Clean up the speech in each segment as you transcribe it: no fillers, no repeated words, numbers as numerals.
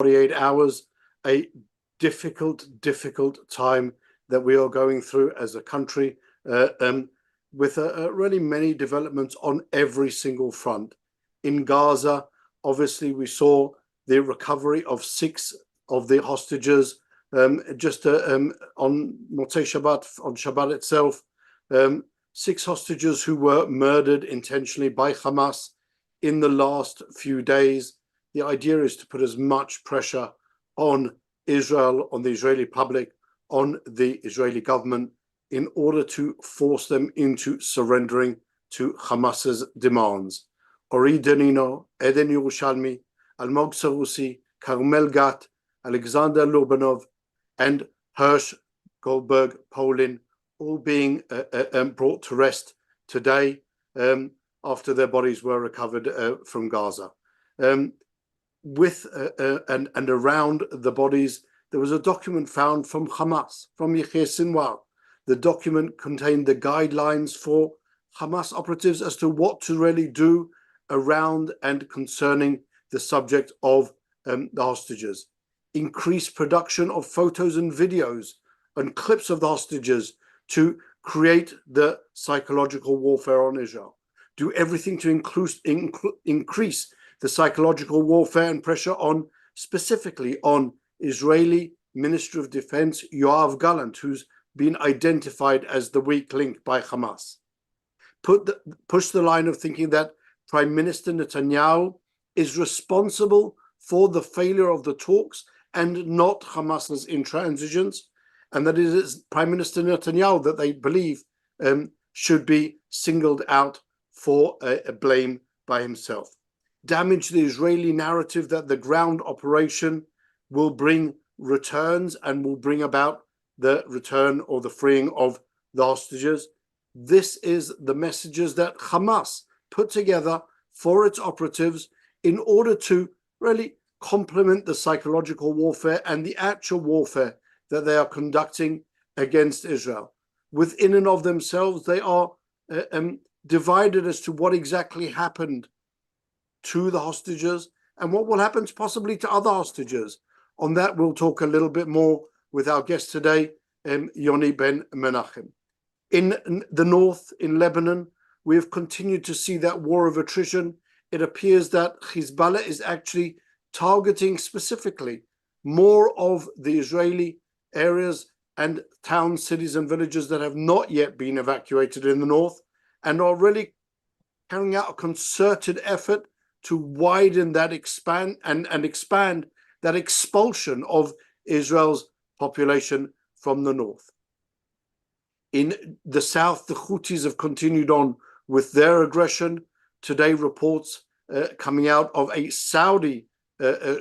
48 hours, a difficult time that we are going through as a country, with really many developments on every single front. In Gaza, obviously, we saw the recovery of 6 of the hostages just on Motzei Shabbat, on Shabbat itself. 6 hostages who were murdered intentionally by Hamas in the last few days. The idea is to put as much pressure on Israel, on the Israeli public, on the Israeli government, in order to force them into surrendering to Hamas's demands. Ori Danino, Eden Yerushalmi, Almog Sarusi, Carmel Gat, Alexander Lurbanov, and Hirsch Goldberg Polin, all being brought to rest today after their bodies were recovered from Gaza. With and around the bodies, there was a document found from Hamas, from Yahya Sinwar. The document contained the guidelines for Hamas operatives as to what to really do around and concerning the subject of the hostages. Increase production of photos and videos and clips of the hostages to create the psychological warfare on Israel. Do everything to increase the psychological warfare and pressure on, specifically on Israeli Minister of Defense Yoav Gallant, who's been identified as the weak link by Hamas. Push the line of thinking that Prime Minister Netanyahu is responsible for the failure of the talks and not Hamas's intransigence, and that it is Prime Minister Netanyahu that they believe should be singled out for a blame by himself. Damage the Israeli narrative that the ground operation will bring returns and will bring about the return or the freeing of the hostages. This is the messages that Hamas put together for its operatives in order to really complement the psychological warfare and the actual warfare that they are conducting against Israel. Within and of themselves, they are divided as to what exactly happened to the hostages and what will happen possibly to other hostages. On that, we'll talk a little bit more with our guest today, Yoni Ben Menachem. In the north, in Lebanon, we have continued to see that war of attrition. It appears that Hezbollah is actually targeting specifically more of the Israeli areas and towns, cities, and villages that have not yet been evacuated in the north, and are really carrying out a concerted effort to widen that expand that expulsion of Israel's population from the north. In the south, the Houthis have continued on with their aggression. Today, reports coming out of a Saudi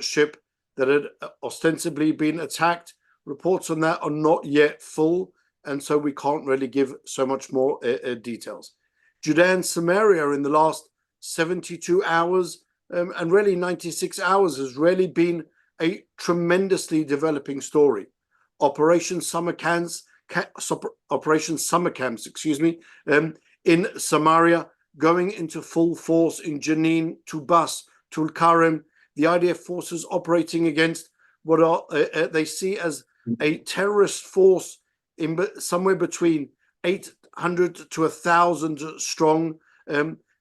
ship that had ostensibly been attacked. Reports on that are not yet full, and so we can't really give so much more details. Judea Samaria in the last 72 hours and really 96 hours has really been a tremendously developing story. Operation Summer Camps, in Samaria, going into full force in Jenin, Tubas, Tulkarem. The IDF forces operating against what are they see as a terrorist force in somewhere between 800 to 1,000 strong,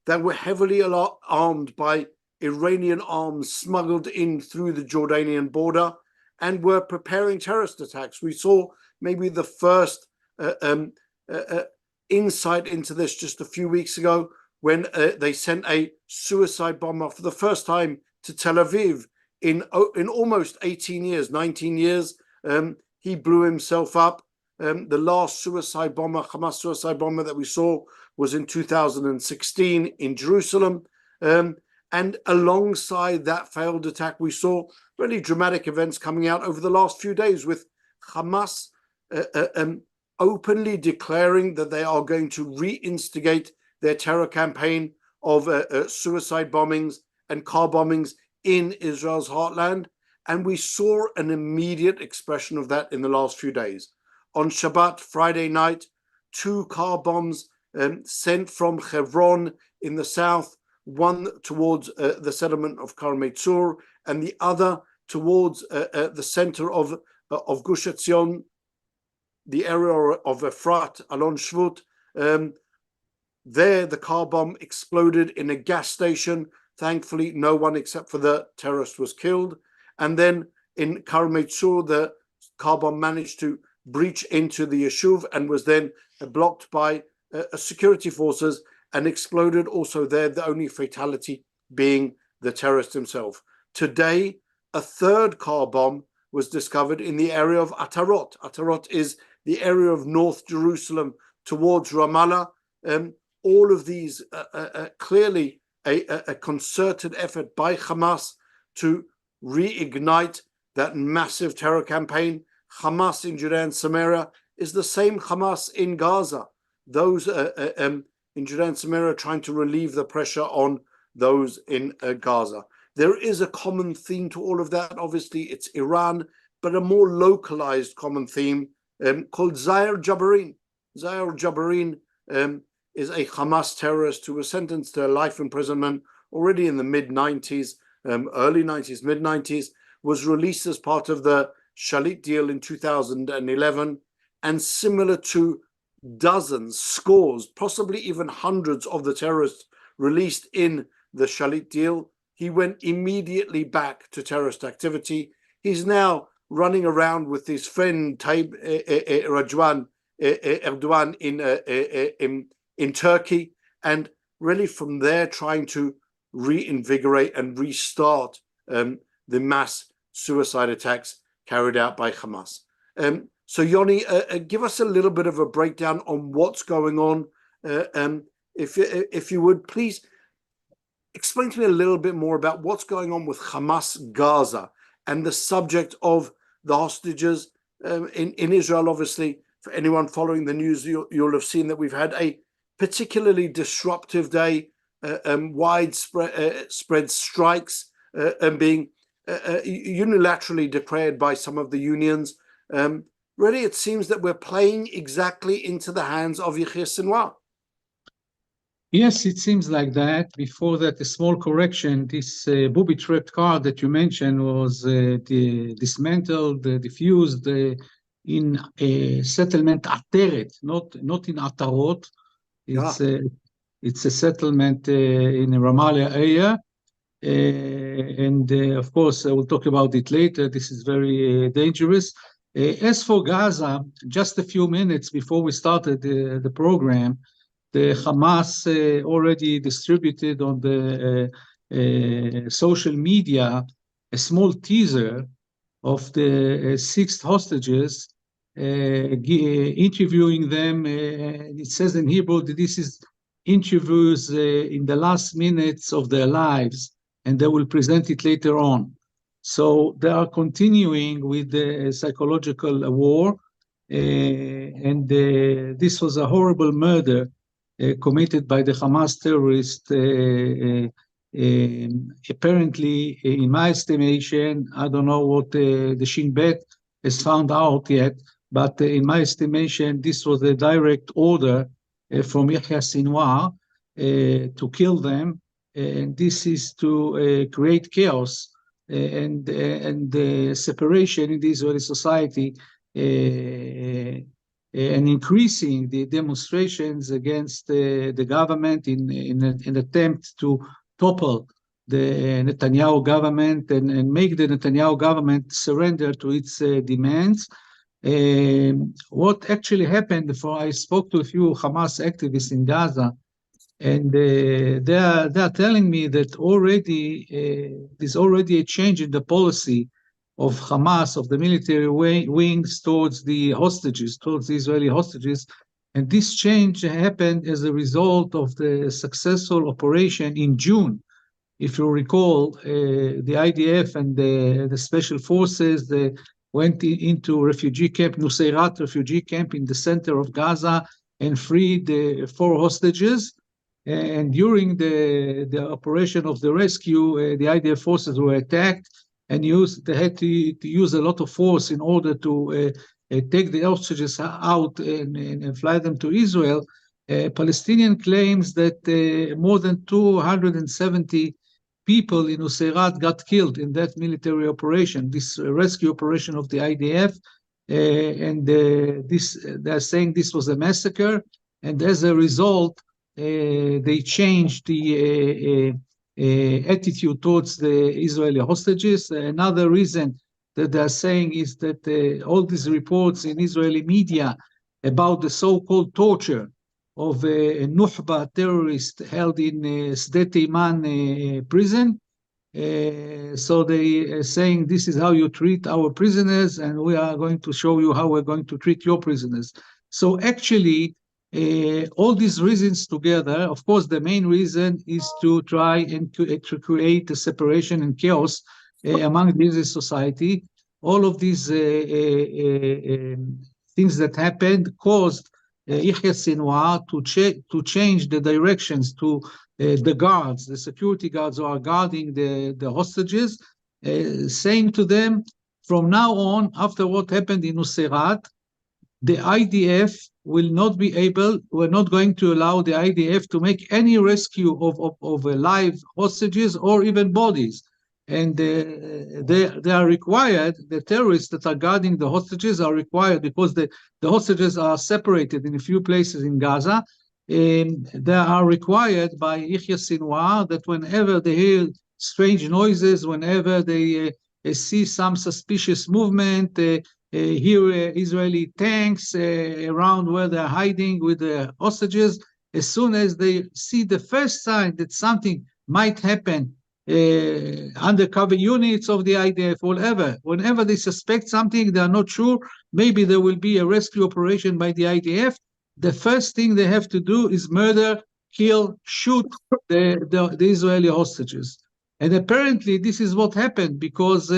that were heavily armed by Iranian arms smuggled in through the Jordanian border and were preparing terrorist attacks. We saw maybe the first insight into this just a few weeks ago when they sent a suicide bomber for the first time to Tel Aviv in almost 18 years, 19 years. He blew himself up. The last suicide bomber, Hamas suicide bomber that we saw was in 2016 in Jerusalem. And alongside that failed attack, we saw really dramatic events coming out over the last few days with Hamas openly declaring that they are going to reinstigate their terror campaign of suicide bombings and car bombings in Israel's heartland. And we saw an immediate expression of that in the last few days. On Shabbat, Friday night, 2 car bombs sent from Hebron in the south, one towards the settlement of Karmei Tzur and the other towards the center of Gush Etzion, the area of Efrat, Alon Shvut. There, the car bomb exploded in a gas station. Thankfully, no one except for the terrorist was killed. And then in Karmei Tzur, the car bomb managed to breach into the Yeshuv and was then blocked by security forces and exploded also there, the only fatality being the terrorist himself. Today, a third car bomb was discovered in the area of Atarot. Atarot is the area of North Jerusalem towards Ramallah. All of these clearly a concerted effort by Hamas to reignite that massive terror campaign. Hamas in Judea and Samaria is the same Hamas in Gaza. Those in Judea and Samaria trying to relieve the pressure on those in Gaza. There is a common theme to all of that. Obviously, it's Iran, but a more localized common theme called Zair Jabarin. Zair Jabarin is a Hamas terrorist who was sentenced to life imprisonment already in the mid-90s, early 90s, mid-90s, was released as part of the Shalit deal in 2011, and similar to dozens, scores, possibly even hundreds of the terrorists released in the Shalit deal, he went immediately back to terrorist activity. He's now running around with his friend Tayyip Erdogan in Turkey, and really from there trying to reinvigorate and restart the mass suicide attacks carried out by Hamas. So Yoni, give us a little bit of a breakdown on what's going on. If you would, please explain to me a little bit more about what's going on with Hamas Gaza and the subject of the hostages in Israel. Obviously, for anyone following the news, you'll have seen that we've had a particularly disruptive day, widespread strikes being unilaterally declared by some of the unions. Really, it seems that we're playing exactly into the hands of Yahya Sinwar. Yes, it seems like that. Before that, a small correction. This booby-trapped car that you mentioned was dismantled, diffused in a settlement Ateret, not in Atarot. It's a settlement in the Ramallah area. And of course, I will talk about it later. This is very dangerous. As for Gaza, just a few minutes before we started the program, the Hamas already distributed on the social media a small teaser of the 6 hostages, interviewing them. It says in Hebrew that this is interviews in the last minutes of their lives, and they will present it later on. So they are continuing with the psychological war, and this was a horrible murder committed by the Hamas terrorists. Apparently, in my estimation, I don't know what the Shin Bet has found out yet, but in my estimation, this was a direct order from Yahya Sinwar to kill them, and this is to create chaos and separation in the Israeli society, and increasing the demonstrations against the government in an attempt to topple the Netanyahu government and make the Netanyahu government surrender to its demands. What actually happened, I spoke to a few Hamas activists in Gaza, and they are telling me that there's already a change in the policy of Hamas, of the military wings towards the hostages, towards the Israeli hostages. And this change happened as a result of the successful operation in June. If you recall, the IDF and the special forces went into refugee camp, Nuseirat refugee camp in the center of Gaza, and freed 4 hostages. And during the operation of the rescue, the IDF forces were attacked, and they had to use a lot of force in order to take the hostages out and fly them to Israel. Palestinian claims that more than 270 people in Nuseirat got killed in that military operation, this rescue operation of the IDF. They're saying this was a massacre, and as a result, they changed the attitude towards the Israeli hostages. Another reason that they're saying is that all these reports in Israeli media about the so-called torture of a Nuhba terrorist held in Sde Teiman prison. So they are saying this is how you treat our prisoners, and we are going to show you how we're going to treat your prisoners. So actually, all these reasons together, of course, the main reason is to try and to create a separation and chaos among the Israeli society. All of these things that happened caused Yahya Sinwar to change the directions to the guards, the security guards who are guarding the hostages, saying to them, from now on, after what happened in Nuseirat, the IDF will not be able, we're not going to allow the IDF to make any rescue of live hostages or even bodies. And they are required, the terrorists that are guarding the hostages are required, because the hostages are separated in a few places in Gaza. They are required by Yahya Sinwar that whenever they hear strange noises, whenever they see some suspicious movement, hear Israeli tanks around where they're hiding with the hostages, as soon as they see the first sign that something might happen, undercover units of the IDF, whenever they suspect something, they are not sure, maybe there will be a rescue operation by the IDF, the first thing they have to do is murder, kill, shoot the Israeli hostages. And apparently this is what happened, because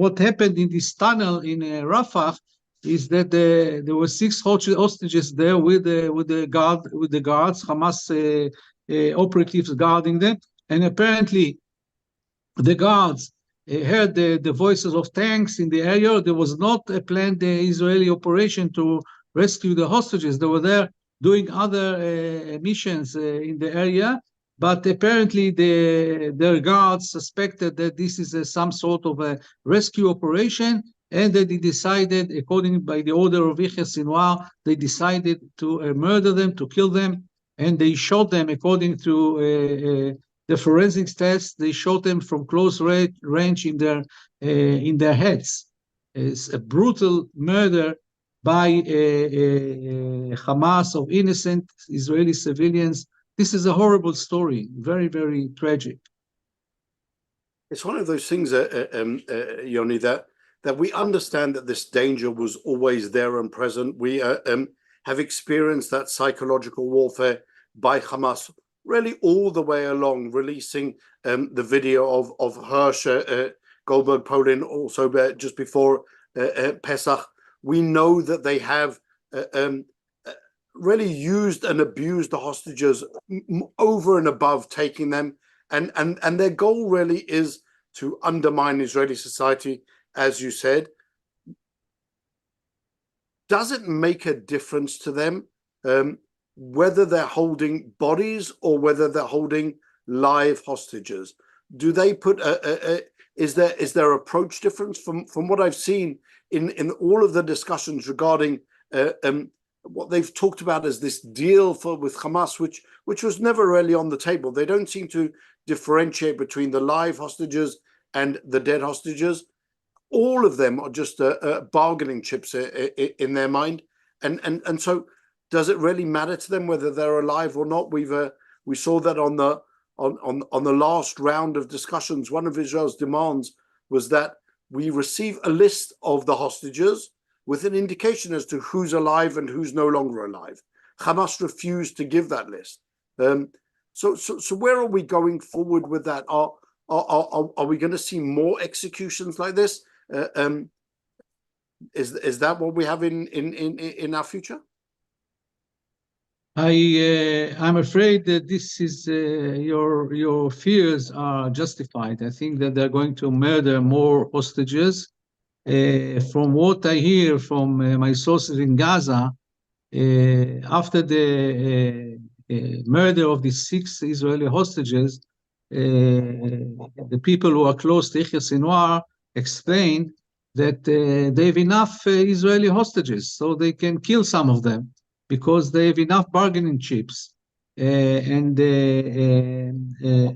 what happened in this tunnel in Rafah is that there were 6 hostages there with the guards, Hamas operatives guarding them, and apparently the guards heard the voices of tanks in the area. There was not a planned Israeli operation to rescue the hostages. They were there doing other missions in the area, but apparently their guards suspected that this is some sort of a rescue operation, and that they decided, according by the order of Yahya Sinwar, they decided to murder them, to kill them, and they shot them according to the forensics test. They shot them from close range in their heads. It's a brutal murder by Hamas of innocent Israeli civilians. This is a horrible story, very, very tragic. It's one of those things, Yoni, that we understand that this danger was always there and present. We have experienced that psychological warfare by Hamas really all the way along, releasing the video of Hirsch, Goldberg, Poland, also just before Pesach. We know that they have really used and abused the hostages over and above taking them. And their goal really is to undermine Israeli society, as you said. Does it make a difference to them whether they're holding bodies or whether they're holding live hostages? Do they put is there approach difference from what I've seen in all of the discussions regarding what they've talked about as this deal with Hamas, which was never really on the table? They don't seem to differentiate between the live hostages and the dead hostages. All of them are just bargaining chips in their mind, and so does it really matter to them whether they're alive or not? We saw that on the last round of discussions. One of Israel's demands was that we receive a list of the hostages with an indication as to who's alive and who's no longer alive. Hamas refused to give that list. So where are we going forward with that? Are we going to see more executions like this? Is that what we have in our future? I'm afraid that this is your fears are justified. I think that they're going to murder more hostages. From what I hear from my sources in Gaza, after the murder of the 6 Israeli hostages, the people who are close to Yahya Sinwar explained that they have enough Israeli hostages, so they can kill some of them because they have enough bargaining chips. And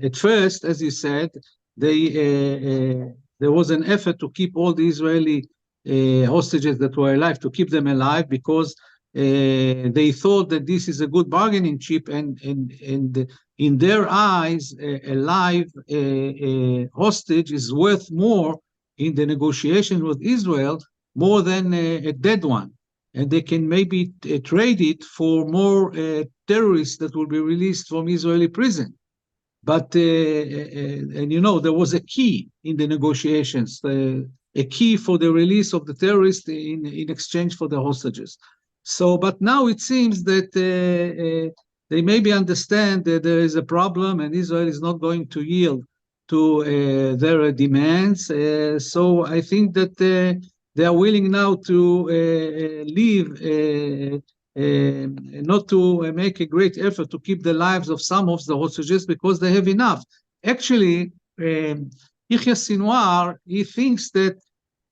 at first, as you said, there was an effort to keep all the Israeli hostages that were alive, to keep them alive, because they thought that this is a good bargaining chip, and in their eyes, a live hostage is worth more in the negotiation with Israel more than a dead one. And they can maybe trade it for more terrorists that will be released from Israeli prison. But, and you know, there was a key in the negotiations, a key for the release of the terrorists in exchange for the hostages. So, but now it seems that they maybe understand that there is a problem and Israel is not going to yield to their demands. So I think that they are willing now to leave, not to make a great effort to keep the lives of some of the hostages because they have enough. Actually, Yahya Sinwar, he thinks that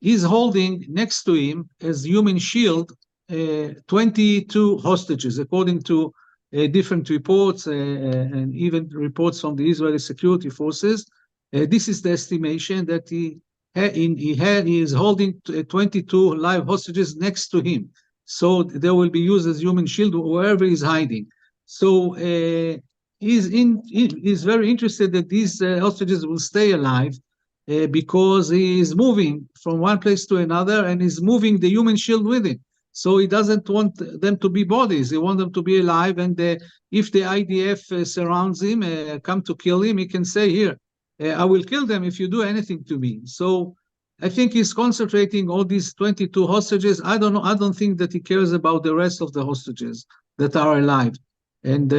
he's holding next to him as human shield 22 hostages, according to different reports and even reports from the Israeli security forces. This is the estimation that he is holding 22 live hostages next to him. So they will be used as human shield wherever he's hiding. So he's very interested that these hostages will stay alive because he is moving from one place to another and is moving the human shield with him. So he doesn't want them to be bodies. He wants them to be alive. And if the IDF surrounds him, come to kill him, he can say, here, I will kill them if you do anything to me. So I think he's concentrating all these 22 hostages. I don't know. I don't think that he cares about the rest of the hostages that are alive. And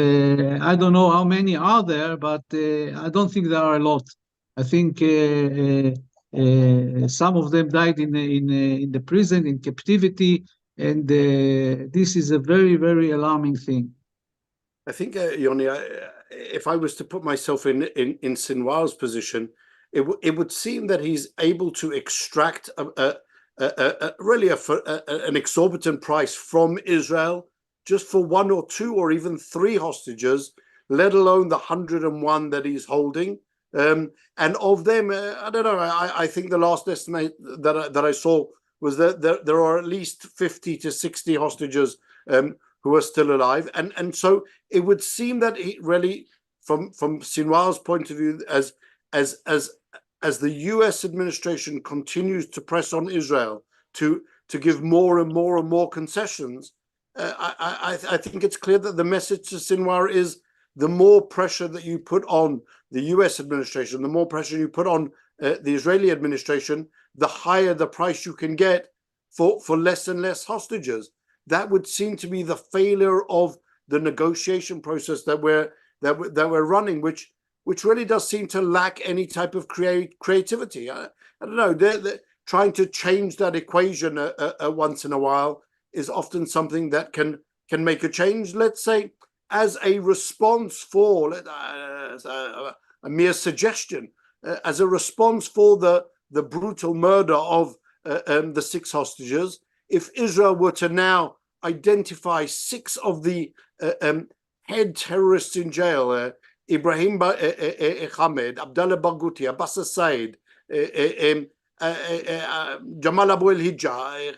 I don't know how many are there, but I don't think there are a lot. I think some of them died in the prison, in captivity. And this is a very, very alarming thing. I think, Yoni, if I was to put myself in Sinwar's position, it would seem that he's able to extract really an exorbitant price from Israel just for 1 or 2 or even 3 hostages, let alone the 101 that he's holding. And of them, I don't know, I think the last estimate that I saw was that there are at least 50 to 60 hostages who are still alive. And so it would seem that he really, from Sinwar's point of view, as the US administration continues to press on Israel to give more and more and more concessions, I think it's clear that the message to Sinwar is the more pressure that you put on the US administration, the more pressure you put on the Israeli administration, the higher the price you can get for less and less hostages. That would seem to be the failure of the negotiation process that we're running, which really does seem to lack any type of creativity. I don't know. They're trying to change that equation once in a while is often something that can make a change. Let's say as a response for a mere suggestion, as a response for the brutal murder of the 6 hostages, if Israel were to now identify 6 of the head terrorists in jail, Ibrahim Hamed, Abdallah Barghouti, Abbas Said, Jamal Abu El-Hijja,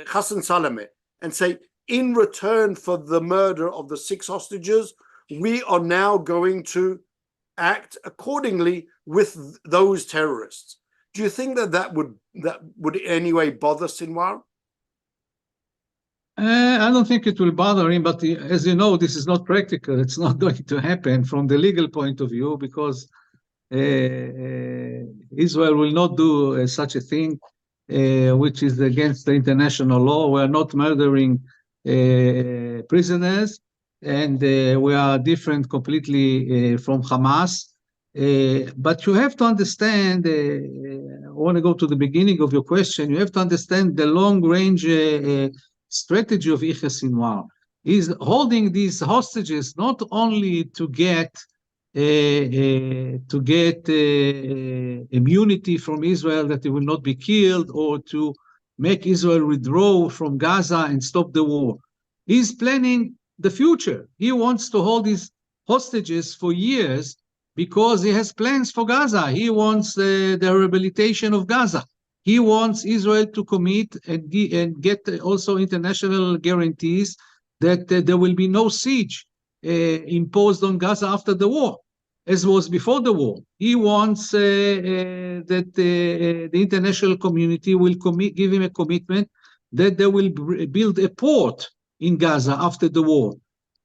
Hassan Salameh, and say, in return for the murder of the 6 hostages, we are now going to act accordingly with those terrorists. Do you think that would in any way bother Sinwar? I don't think it will bother him, but as you know, this is not practical. It's not going to happen from the legal point of view because Israel will not do such a thing, which is against the international law. We are not murdering prisoners, and we are different completely from Hamas. But you have to understand, I want to go to the beginning of your question, you have to understand the long-range strategy of Yahya Sinwar. He's holding these hostages not only to get to get immunity from Israel, that he will not be killed, or to make Israel withdraw from Gaza and stop the war. He's planning the future. He wants to hold his hostages for years because he has plans for Gaza. He wants the rehabilitation of Gaza. He wants Israel to commit and get also international guarantees that there will be no siege imposed on Gaza after the war, as was before the war. He wants that the international community will give him a commitment that they will build a port in Gaza after the war.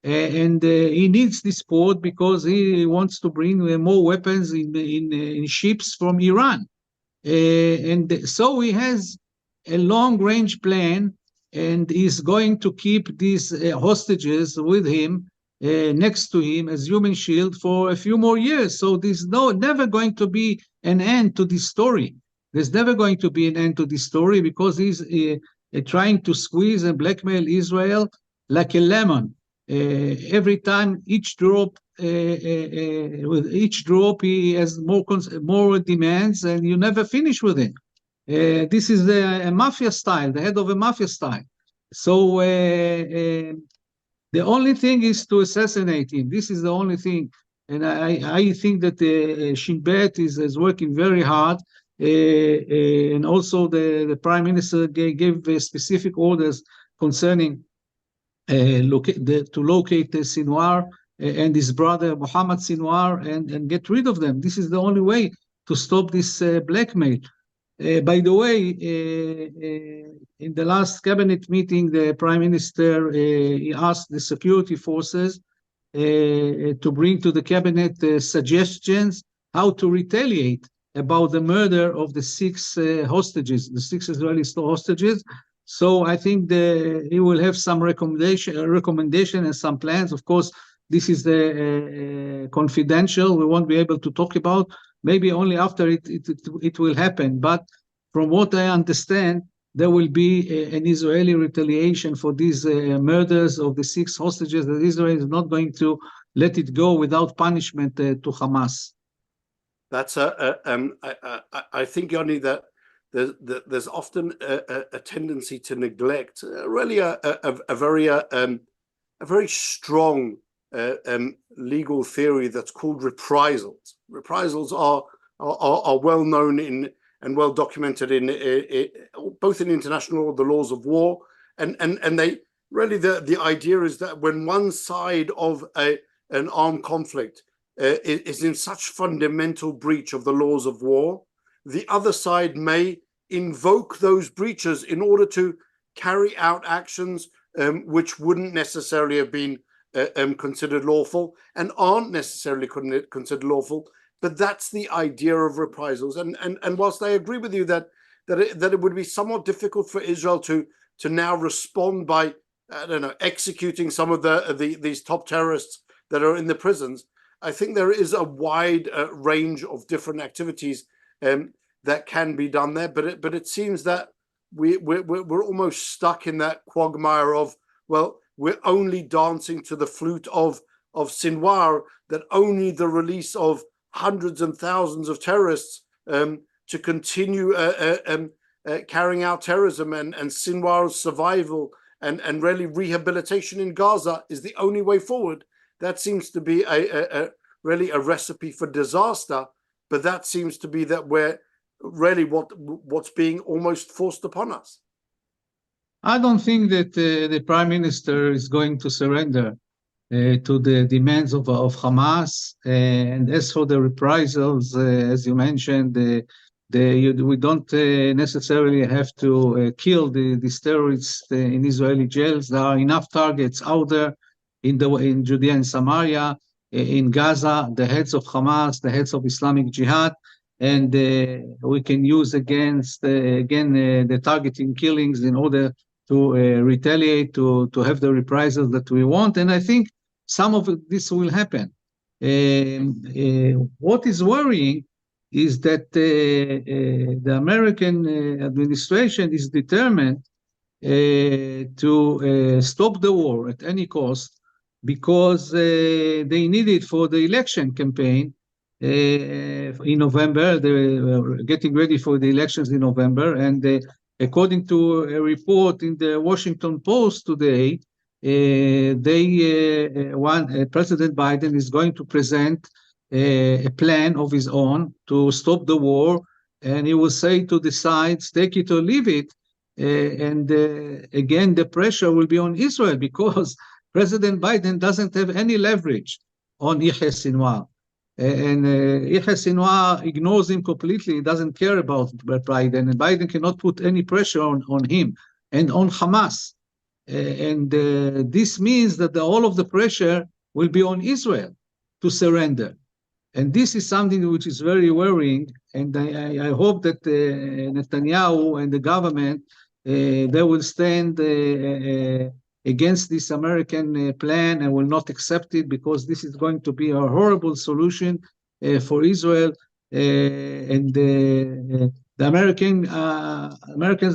And he needs this port because he wants to bring more weapons in ships from Iran. And so he has a long-range plan, and he's going to keep these hostages with him, next to him as human shield for a few more years. So there's never going to be an end to this story. There's never going to be an end to this story because he's trying to squeeze and blackmail Israel like a lemon. Every time, each drop, with each drop, he has more demands, and you never finish with him. This is a mafia style, the head of a mafia style. So the only thing is to assassinate him. This is the only thing. And I think that Shin Bet is working very hard. And also the Prime Minister gave specific orders concerning to locate Sinwar and his brother Muhammad Sinwar and get rid of them. This is the only way to stop this blackmail. By the way, in the last cabinet meeting, the Prime Minister he asked the security forces to bring to the cabinet suggestions how to retaliate about the murder of the 6 hostages, the 6 Israeli hostages. So I think he will have some recommendation and some plans. Of course, this is confidential. We won't be able to talk about. Maybe only after it will happen. But from what I understand, there will be an Israeli retaliation for these murders of the 6 hostages, that Israel is not going to let it go without punishment to Hamas. That's I think, Yoni, that there's often a tendency to neglect really a very strong legal theory that's called reprisals. Reprisals are well known and well documented in both in international law, the laws of war, and they really the idea is that when one side of an armed conflict is in such fundamental breach of the laws of war, the other side may invoke those breaches in order to carry out actions which wouldn't necessarily have been considered lawful and aren't necessarily considered lawful. But that's the idea of reprisals. And whilst I agree with you that it would be somewhat difficult for Israel to now respond by, I don't know, executing some of these top terrorists that are in the prisons, I think there is a wide range of different activities that can be done there. But it seems that we're almost stuck in that quagmire of, well, we're only dancing to the flute of Sinwar, that only the release of hundreds and thousands of terrorists to continue carrying out terrorism and Sinwar's survival and really rehabilitation in Gaza is the only way forward. That seems to be really a recipe for disaster, but that seems to be that we're really what's being almost forced upon us. I don't think that the Prime Minister is going to surrender to the demands of Hamas. And as for the reprisals, as you mentioned, we don't necessarily have to kill these terrorists in Israeli jails. There are enough targets out there in Judea and Samaria, in Gaza, the heads of Hamas, the heads of Islamic Jihad, and we can use against the targeting killings in order to retaliate, to have the reprisals that we want. And I think some of this will happen. What is worrying is that the American administration is determined to stop the war at any cost, because they need it for the election campaign in November. They were getting ready for the elections in November, and according to a report in the Washington Post today, President Biden is going to present a plan of his own to stop the war, and he will say to the sides, take it or leave it. Again, the pressure will be on Israel because President Biden doesn't have any leverage on Yahya Sinwar. And Yahya Sinwar ignores him completely. He doesn't care about Biden, and Biden cannot put any pressure on him and on Hamas. This means that all of the pressure will be on Israel to surrender. And this is something which is very worrying. And I hope that Netanyahu and the government, they will stand against this American plan and will not accept it, because this is going to be a horrible solution for Israel. The Americans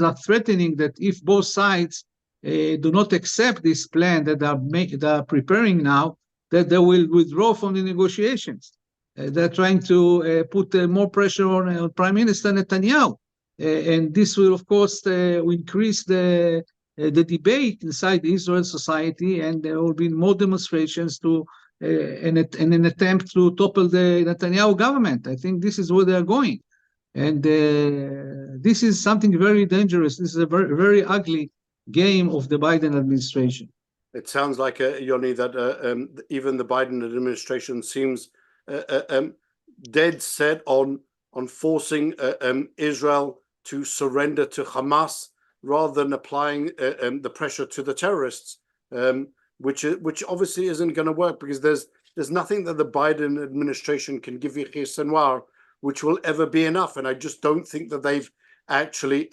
are threatening that if both sides do not accept this plan that they are preparing now, that they will withdraw from the negotiations. They're trying to put more pressure on Prime Minister Netanyahu. And this will, of course, increase the debate inside the Israel society, and there will be more demonstrations to in an attempt to topple the Netanyahu government. I think this is where they are going. And this is something very dangerous. This is a very, very ugly game of the Biden administration. It sounds like, Yoni, that even the Biden administration seems dead set on forcing Israel to surrender to Hamas rather than applying the pressure to the terrorists, which obviously isn't going to work, because there's nothing that the Biden administration can give Yahya Sinwar which will ever be enough, and I just don't think that they've actually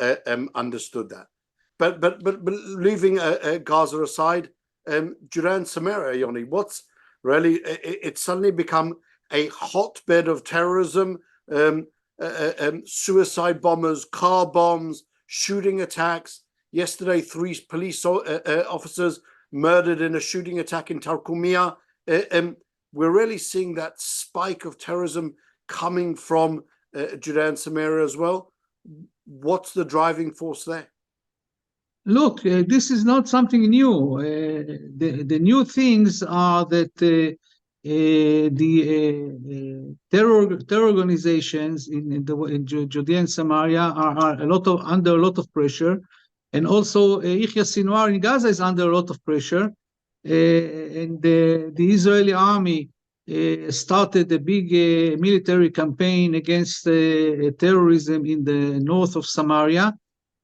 understood that. But leaving Gaza aside, Judea Samaria, Yoni, what's really it's suddenly become a hotbed of terrorism, suicide bombers, car bombs, shooting attacks. Yesterday, 3 police officers murdered in a shooting attack in Tarkumia. We're really seeing that spike of terrorism coming from Judea Samaria as well. What's the driving force there? Look, this is not something new. The new things are that the terror organizations in Judea and Samaria are under a lot of pressure, and also Yahya Sinwar in Gaza is under a lot of pressure. And the Israeli army started a big military campaign against terrorism in the north of Samaria,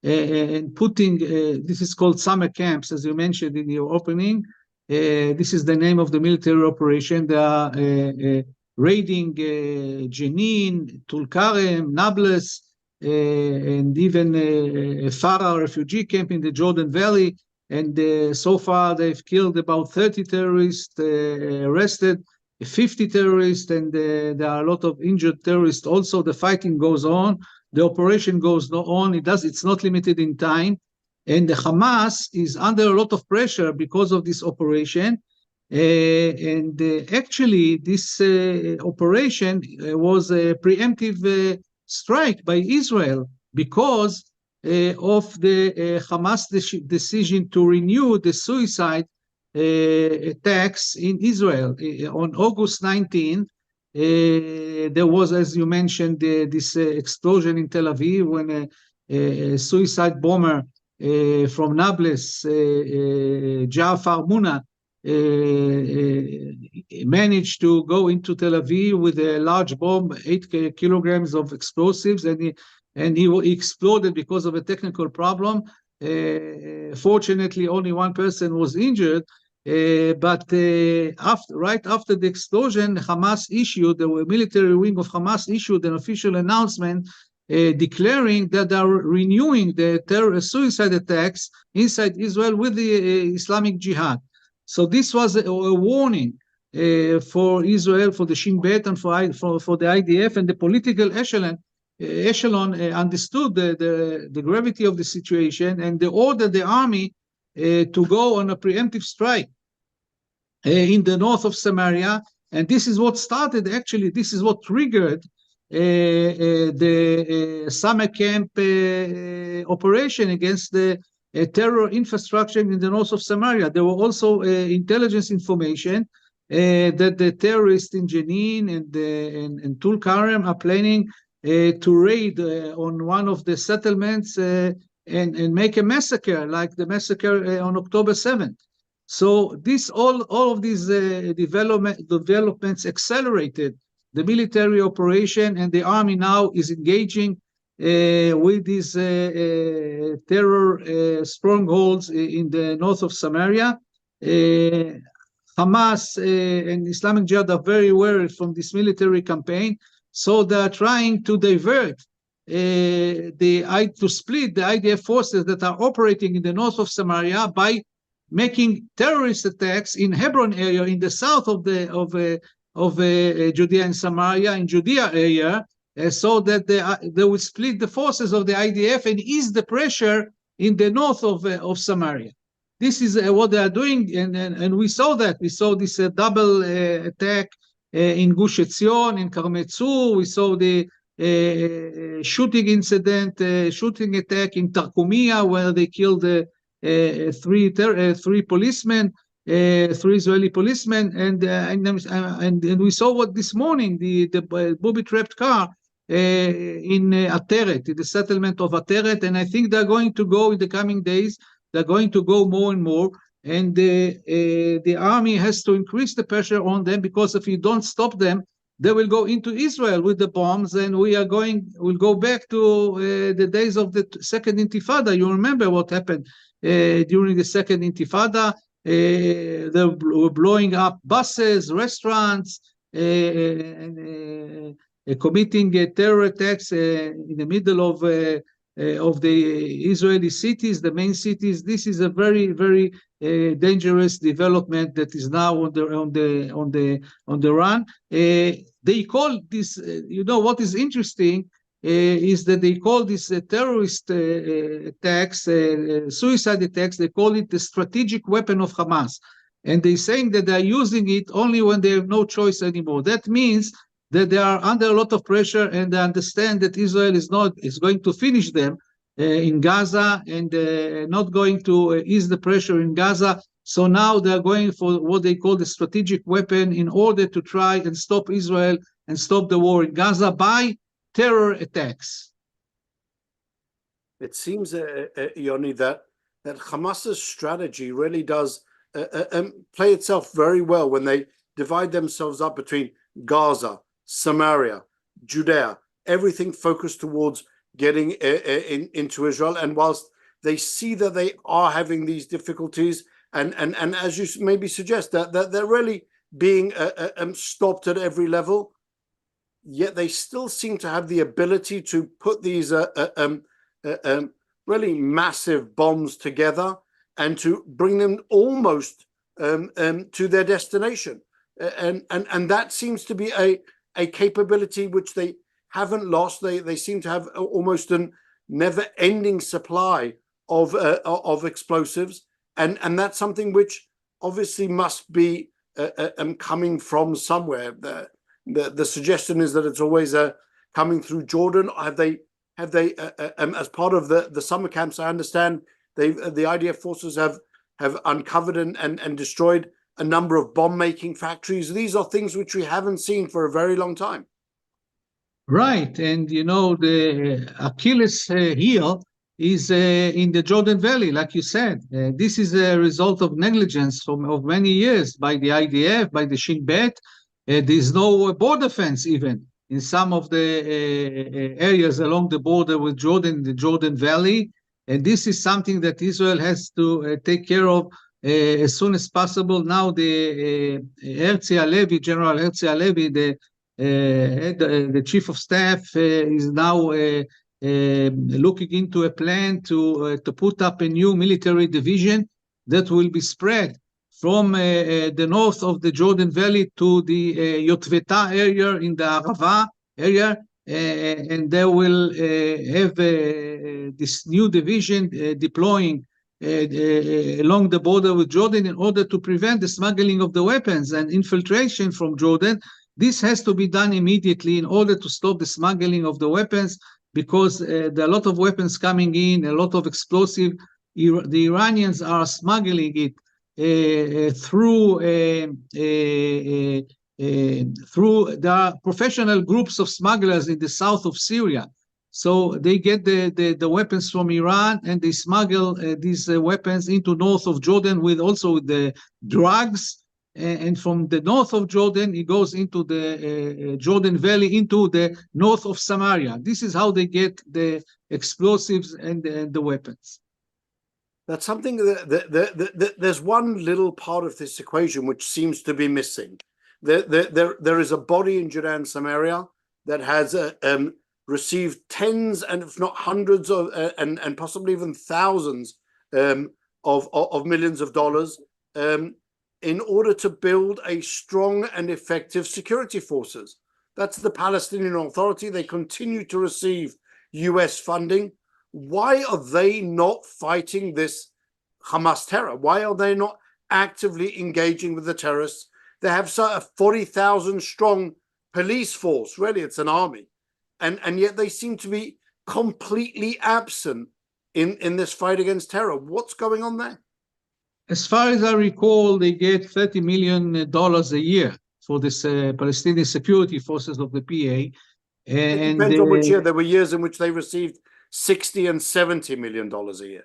and putting this is called summer camps, as you mentioned in your opening. This is the name of the military operation. They are raiding Jenin, Tulkarem, Nablus, and even Farah refugee camp in the Jordan Valley. And so far they've killed about 30 terrorists, arrested 50 terrorists, and there are a lot of injured terrorists. Also, the fighting goes on. The operation goes on. It's not limited in time. And the Hamas is under a lot of pressure because of this operation. Actually, this operation was a preemptive strike by Israel because of the Hamas decision to renew the suicide attacks in Israel. On August 19, there was, as you mentioned, this explosion in Tel Aviv when a suicide bomber from Nablus, Ja'far Muna, managed to go into Tel Aviv with a large bomb, 8 kilograms of explosives, and he exploded because of a technical problem. Fortunately, only one person was injured. But right after the explosion, the military wing of Hamas issued an official announcement declaring that they are renewing the suicide attacks inside Israel with the Islamic Jihad. So this was a warning for Israel, for the Shin Bet, and for the IDF, and the political echelon understood the gravity of the situation, and they ordered the army to go on a preemptive strike. in the north of Samaria. And this is what started, actually, this is what triggered the summer camp operation against the terror infrastructure in the north of Samaria. There were also intelligence information that the terrorists in Jenin and Tulkarem are planning to raid on one of the settlements and make a massacre, like the massacre on October 7th. So this all of these developments accelerated the military operation, and the army now is engaging with these terror strongholds in the north of Samaria. Hamas and Islamic Jihad are very worried from this military campaign, so they are trying to divert to split the IDF forces that are operating in the north of Samaria by making terrorist attacks in Hebron area, in the south of Judea and Samaria, in Judea area, so that they will split the forces of the IDF and ease the pressure in the north of Samaria. This is what they are doing, and we saw that. We saw this double attack in Gush Etzion, in Karmel Tzur. We saw the shooting attack in Tarkumia, where they killed three policemen, three Israeli policemen, and we saw what this morning, the booby-trapped car in Ateret, in the settlement of Ateret, and I think they're going to go in the coming days. They're going to go more and more, and the army has to increase the pressure on them, because if you don't stop them, they will go into Israel with the bombs, and we'll go back to the days of the Second Intifada. You remember what happened during the Second Intifada. They were blowing up buses, restaurants, and committing terror attacks in the middle of the Israeli cities, the main cities. This is a very, very dangerous development that is now on the run. They call this, what is interesting is that they call this terrorist attacks, suicide attacks. They call it the strategic weapon of Hamas, and they're saying that they're using it only when they have no choice anymore. That means that they are under a lot of pressure, and they understand that Israel is going to finish them in Gaza, and not going to ease the pressure in Gaza. So now they're going for what they call the strategic weapon in order to try and stop Israel and stop the war in Gaza by terror attacks. It seems, Yoni, that Hamas's strategy really does play itself very well when they divide themselves up between Gaza, Samaria, Judea, everything focused towards getting into Israel. And whilst they see that they are having these difficulties, and as you maybe suggest, that they're really being stopped at every level, yet they still seem to have the ability to put these really massive bombs together and to bring them almost to their destination. And that seems to be a capability which they haven't lost. They seem to have almost a never-ending supply of explosives, and that's something which obviously must be coming from somewhere. The suggestion is that it's always coming through Jordan. Have they as part of the summer camps, I understand the IDF forces have uncovered and destroyed a number of bomb-making factories. These are things which we haven't seen for a very long time. Right, and the Achilles heel is in the Jordan Valley, like you said. This is a result of negligence of many years by the IDF, by the Shin Bet. There's no border fence even in some of the areas along the border with Jordan, the Jordan Valley. And this is something that Israel has to take care of as soon as possible. Now the General Herzi Halevi, the chief of staff, is now looking into a plan to put up a new military division that will be spread from the north of the Jordan Valley to the Yotveta area in the Rafah area, and they will have this new division deploying along the border with Jordan in order to prevent the smuggling of the weapons and infiltration from Jordan. This has to be done immediately in order to stop the smuggling of the weapons, because there are a lot of weapons coming in, a lot of explosive. The Iranians are smuggling it through there are professional groups of smugglers in the south of Syria. So they get the weapons from Iran, and they smuggle these weapons into north of Jordan with also the drugs. And from the north of Jordan, it goes into the Jordan Valley, into the north of Samaria. This is how they get the explosives and the weapons. That's something that there's one little part of this equation which seems to be missing. There is a body in Judea Samaria that has received tens and if not hundreds of and possibly even thousands of millions of dollars in order to build a strong and effective security forces. That's the Palestinian Authority. They continue to receive US funding. Why are they not fighting this Hamas terror? Why are they not actively engaging with the terrorists? They have a 40,000 strong police force. Really, it's an army. And yet they seem to be completely absent in this fight against terror. What's going on there? As far as I recall, they get $30 million a year for this Palestinian security forces of the PA. And it depends on which year. There were years in which they received $60 and $70 million a year.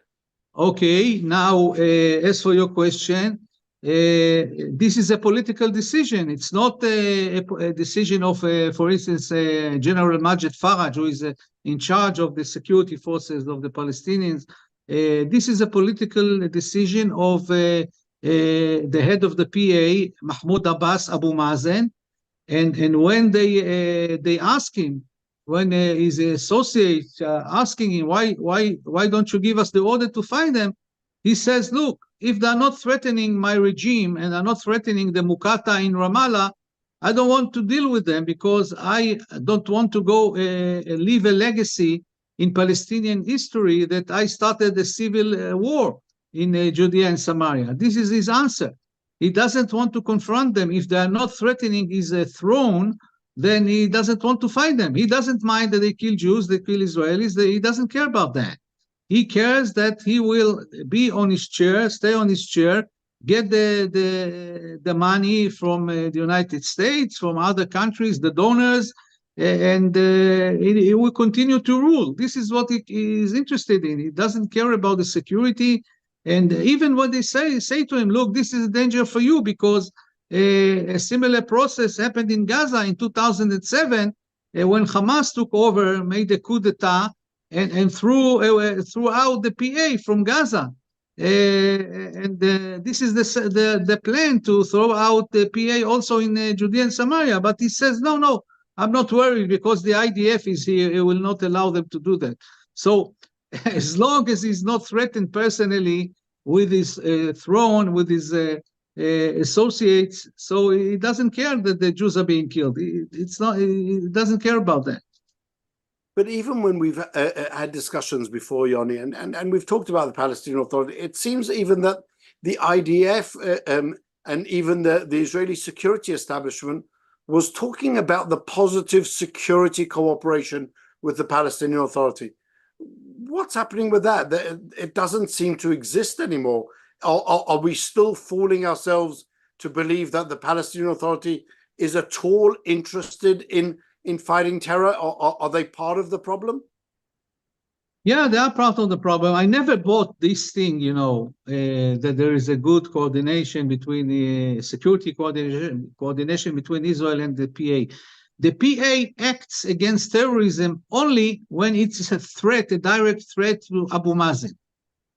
Okay, now as for your question, this is a political decision. It's not a decision of, for instance, General Majid Faraj, who is in charge of the security forces of the Palestinians. This is a political decision of the head of the PA, Mahmud Abbas, Abu Mazen, and when they ask him, when his associates asking him, why don't you give us the order to fight them? He says, look, if they're not threatening my regime and are not threatening the Muqata in Ramallah, I don't want to deal with them, because I don't want to go leave a legacy in Palestinian history that I started a civil war in Judea and Samaria. This is his answer. He doesn't want to confront them. If they are not threatening his throne, then he doesn't want to fight them. He doesn't mind that they kill Jews, they kill Israelis. He doesn't care about that. He cares that he will be on his chair, stay on his chair, get the money from the United States, from other countries, the donors, and he will continue to rule. This is what he is interested in. He doesn't care about the security. And even when they say to him, look, this is a danger for you, because a similar process happened in Gaza in 2007 when Hamas took over, made a coup d'etat, and threw out the PA from Gaza. This is the plan, to throw out the PA also in Judea and Samaria. But he says, no, I'm not worried, because the IDF is here. It will not allow them to do that. So as long as he's not threatened personally with his throne, with his associates, so he doesn't care that the Jews are being killed. He doesn't care about that. But even when we've had discussions before, Yoni, and we've talked about the Palestinian Authority, it seems even that the IDF and even the Israeli security establishment was talking about the positive security cooperation with the Palestinian Authority. What's happening with that? It doesn't seem to exist anymore. Are we still fooling ourselves to believe that the Palestinian Authority is at all interested in fighting terror? Are they part of the problem? Yeah, they are part of the problem. I never bought this thing, that there is a good coordination between the security coordination between Israel and the PA. The PA acts against terrorism only when it's a threat, a direct threat to Abu Mazen,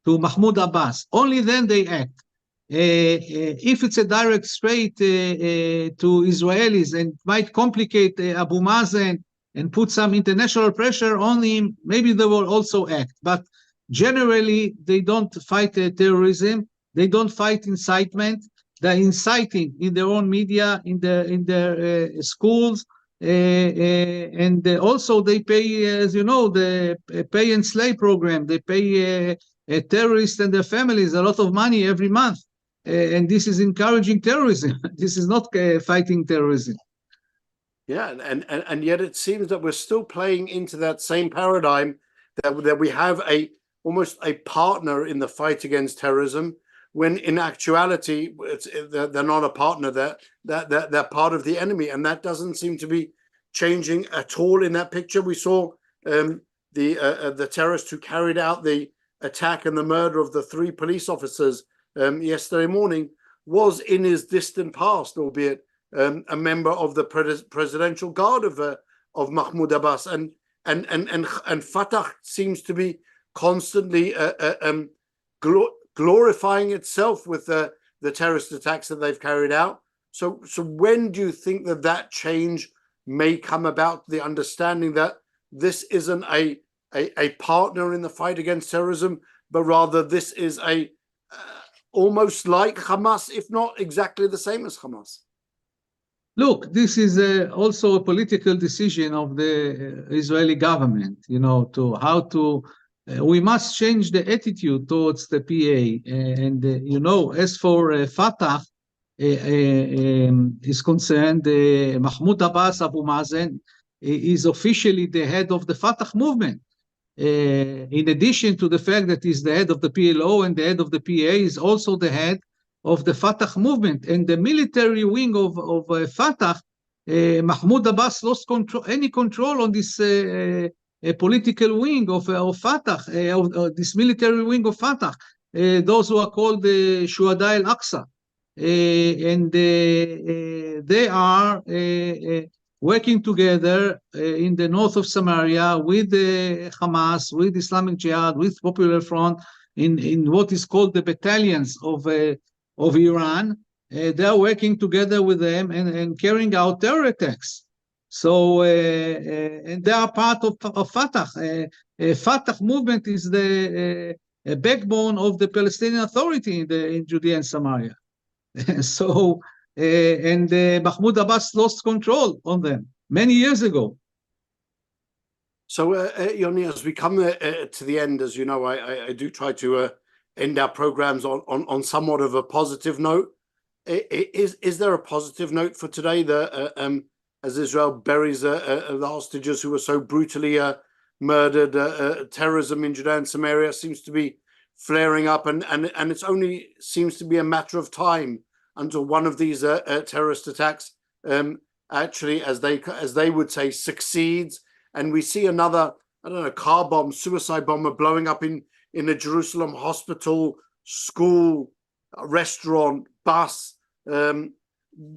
to Mahmud Abbas. Only then they act. If it's a direct threat to Israelis and might complicate Abu Mazen and put some international pressure on him, maybe they will also act. But generally, they don't fight terrorism. They don't fight incitement. They're inciting in their own media, in their schools. And also they pay, as you know, the pay and slay program. They pay terrorists and their families a lot of money every month. And this is encouraging terrorism. This is not fighting terrorism. Yeah, and yet it seems that we're still playing into that same paradigm that we have almost a partner in the fight against terrorism, when in actuality they're not a partner. They're part of the enemy, and that doesn't seem to be changing at all in that picture. We saw the terrorist who carried out the attack and the murder of the 3 police officers yesterday morning was in his distant past, albeit a member of the presidential guard of Mahmud Abbas, and Fatah seems to be constantly glorifying itself with the terrorist attacks that they've carried out. So when do you think that change may come about? The understanding that this isn't a partner in the fight against terrorism, but rather this is almost like Hamas, if not exactly the same as Hamas. Look, this is also a political decision of the Israeli government, to how to. We must change the attitude towards the PA. As for Fatah is concerned, Mahmoud Abbas Abu Mazen is officially the head of the Fatah movement. In addition to the fact that he's the head of the PLO and the head of the PA, is also the head of the Fatah movement. And the military wing of Fatah, Mahmoud Abbas lost any control on this political wing of Fatah, of this military wing of Fatah, those who are called the Shuhada al-Aqsa. And they are working together in the north of Samaria with Hamas, with Islamic Jihad, with Popular Front, in what is called the battalions of Iran. They are working together with them and carrying out terror attacks. So, and they are part of Fatah. Fatah movement is the backbone of the Palestinian Authority in Judea and Samaria. So, and Mahmoud Abbas lost control on them many years ago. So, Yoni, as we come to the end, as you know, I do try to end our programs on somewhat of a positive note. Is there a positive note for today? As Israel buries the hostages who were so brutally murdered, terrorism in Judea and Samaria seems to be flaring up, and it's only seems to be a matter of time until one of these terrorist attacks actually, as they would say, succeeds, and we see another, I don't know, car bomb, suicide bomber blowing up in a Jerusalem hospital, school, restaurant, bus.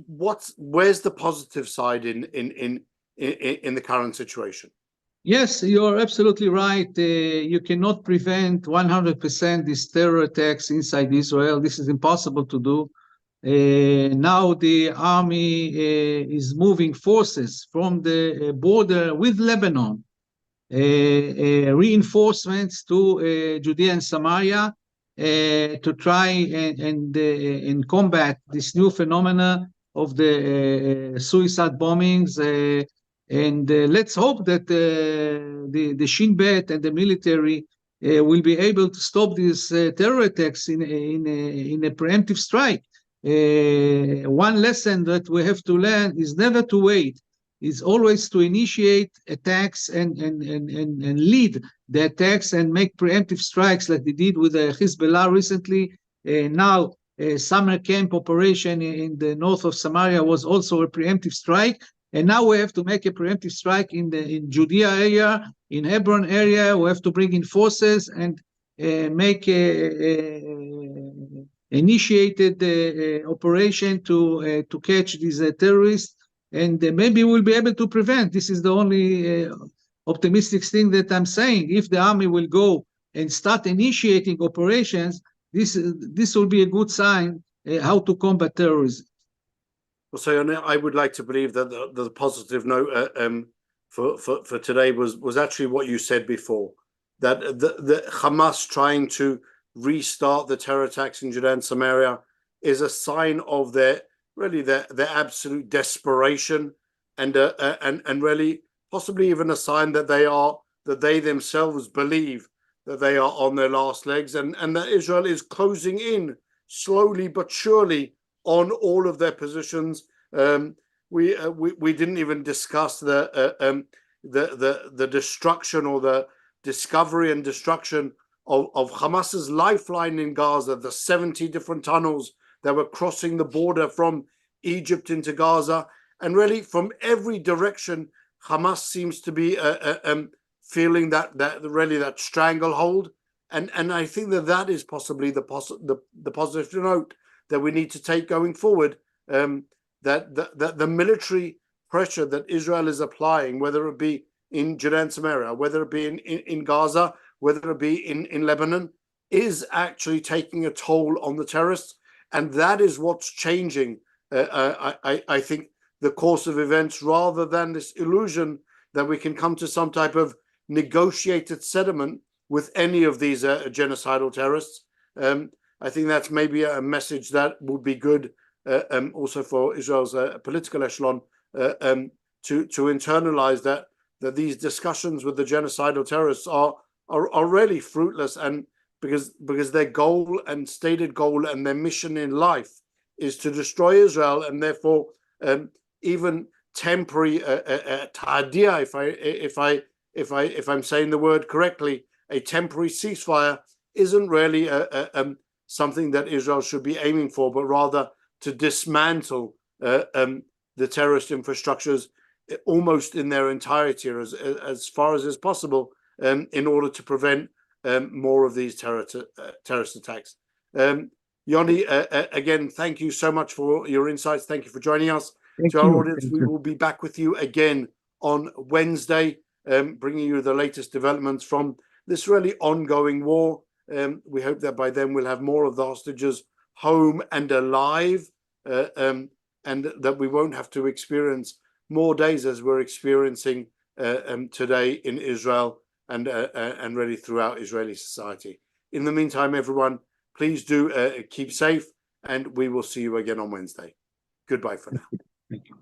Where's the positive side in the current situation? Yes, you're absolutely right. You cannot prevent 100% these terror attacks inside Israel. This is impossible to do. Now the army is moving forces from the border with Lebanon, reinforcements to Judea and Samaria to try and combat this new phenomena of the suicide bombings. And let's hope that the Shin Bet and the military will be able to stop these terror attacks in a preemptive strike. One lesson that we have to learn is never to wait. It's always to initiate attacks and lead the attacks and make preemptive strikes like they did with Hezbollah recently. Now, summer camp operation in the north of Samaria was also a preemptive strike. And now we have to make a preemptive strike in Judea area, in Hebron area. We have to bring in forces and make initiated operation to catch these terrorists. And maybe we'll be able to prevent. This is the only optimistic thing that I'm saying. If the army will go and start initiating operations, this will be a good sign how to combat terrorism. Well, so I would like to believe that the positive note for today was actually what you said before, that the Hamas trying to restart the terror attacks in Judea and Samaria is a sign of their absolute desperation, and really possibly even a sign that they themselves believe that they are on their last legs, and that Israel is closing in slowly but surely on all of their positions. We didn't even discuss the destruction or the discovery and destruction of Hamas's lifeline in Gaza, the 70 different tunnels that were crossing the border from Egypt into Gaza, and really from every direction, Hamas seems to be feeling that stranglehold, and I think that is possibly the positive note that we need to take going forward. That the military pressure that Israel is applying, whether it be in Judea Samaria, whether it be in Gaza, whether it be in Lebanon, is actually taking a toll on the terrorists, and that is what's changing. I think the course of events, rather than this illusion that we can come to some type of negotiated settlement with any of these genocidal terrorists. I think that's maybe a message that would be good also for Israel's political echelon to internalize that these discussions with the genocidal terrorists are really fruitless, and because their goal and stated goal and their mission in life is to destroy Israel, and therefore even temporary ta'adiyah, if I'm saying the word correctly, a temporary ceasefire isn't really something that Israel should be aiming for, but rather to dismantle the terrorist infrastructures almost in their entirety, as far as is possible, in order to prevent more of these terrorist attacks. Yoni, again, thank you so much for your insights. Thank you for joining us. To our audience, we will be back with you again on Wednesday, bringing you the latest developments from this really ongoing war. We hope that by then we'll have more of the hostages home and alive, and that we won't have to experience more days as we're experiencing today in Israel and really throughout Israeli society. In the meantime, everyone, please do keep safe, and we will see you again on Wednesday. Goodbye for now. Thank you.